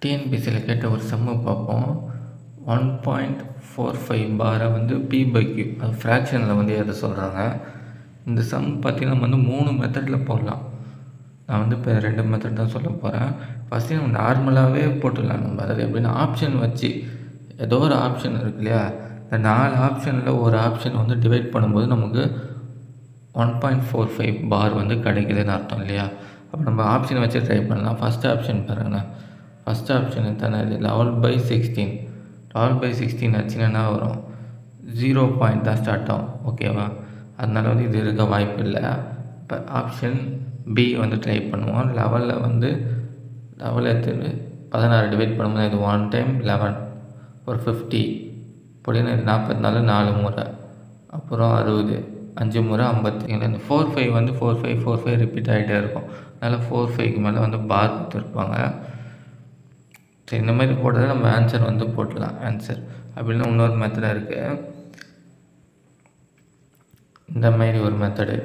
டிஎன்பிசியில் கேட்ட ஒரு சம்மு பார்ப்போம். 1.45 பாரை வந்து P/Q அது ஃப்ராக்ஷனில் வந்து எதை சொல்கிறாங்க. இந்த சம் பார்த்திங்கன்னா நம்ம வந்து 3 மெத்தடில் போடலாம். நான் வந்து இப்போ 2 மெத்தட் தான் சொல்ல போகிறேன். ஃபஸ்ட்டு நம்ம நார்மலாகவே போட்டுடலாம். நம்ம அதாவது எப்படின்னா ஆப்ஷன் வச்சு ஏதோ ஒரு ஆப்ஷன் இருக்கு இல்லையா, இந்த 4 ஆப்ஷனில் ஒரு ஆப்ஷன் வந்து டிவைட் பண்ணும்போது நமக்கு 1.45 பார் வந்து கிடைக்குதுன்னு அர்த்தம் இல்லையா. அப்போ நம்ம ஆப்ஷனை வச்சு ட்ரை பண்ணலாம். ஃபஸ்ட் ஆப்ஷன் பாருங்கண்ணா, ஃபஸ்ட் ஆப்ஷன் தானே இது 11/16. 12/16 ஆச்சுன்னா என்ன வரும், 0 பாயிண்ட் தான் ஸ்டார்ட் ஆகும். ஓகேவா, அதனால வந்து இது இருக்க வாய்ப்பு இல்லை. இப்போ ஆப்ஷன் பி வந்து ட்ரை பண்ணுவோம். 11 வந்து 11 எடுத்து 16 டிவைட் பண்ணும்போது இது 1 டைம் 11 ஒரு 50 அப்படின்னு 44 4 முறை, அப்புறம் 60 5 முறை 57. இந்த 45 வந்து 45 ரிப்பீட் ஆகிட்டே இருக்கும். அதனால் 45க்கு மேலே வந்து பார் கொடுத்துருப்பாங்க. சரி, இந்த மாதிரி போட்டதை நம்ம ஆன்சர் வந்து போட்டலாம். ஆன்சர் அப்படின்னா இன்னொரு மெத்தடாக இருக்குது. இந்த மாதிரி ஒரு மெத்தடு,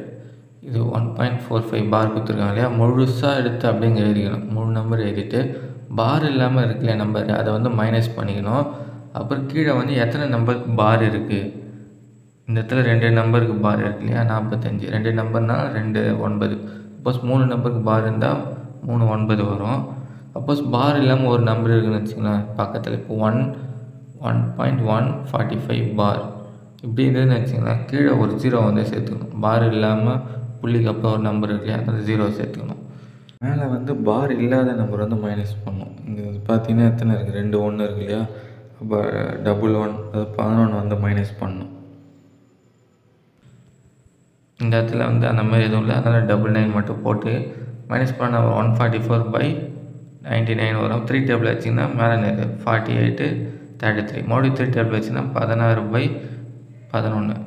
இது 1.45 பார் கொடுத்துருக்காங்க இல்லையா, முழுசாக எடுத்து அப்படிங்க எழுதிக்கணும். 3 நம்பர் எழுதிட்டு பார் இல்லாமல் இருக்குல்லையா நம்பர், அதை வந்து மைனஸ் பண்ணிக்கணும். அப்புறம் கீழே வந்து எத்தனை நம்பருக்கு பார் இருக்குது, இந்த இடத்துல 2 நம்பருக்கு பார் இருக்கு இல்லையா, 45. 2 நம்பர்னால் 2 9. சப்போஸ் 3 நம்பருக்கு பார் இருந்தால் 3 9 வரும். சப்போஸ் பார் இல்லாமல் ஒரு நம்பர் இருக்குதுன்னு வச்சுக்கலாம் பக்கத்தில், இப்போ 1.145 பார் இப்படி இருந்ததுன்னு வச்சுக்கலாம், கீழே ஒரு 0 வந்து சேர்த்துக்கணும். பார் இல்லாமல் புள்ளிக்கு அப்புறம் ஒரு நம்பர் இருக்கு இல்லையா, அந்த 0 சேர்த்துக்கணும். மேலே வந்து பார் இல்லாத நம்பர் வந்து மைனஸ் பண்ணணும். இங்கே பார்த்தீங்கன்னா எத்தனை இருக்குது, 2 1 இருக்கு இல்லையா, அப்போ 11 அது 11 வந்து மைனஸ் பண்ணணும். இந்த இடத்துல வந்து அந்த மாதிரி எதுவும் இல்லை, அதனால் 99 மட்டும் போட்டு மைனஸ் பண்ணால் 144/99 வரும். 3 டேபிள் வச்சிங்கன்னா மேலே 48 33 மறுபடியும் 3 டேபிள் வச்சிங்கன்னா 16/11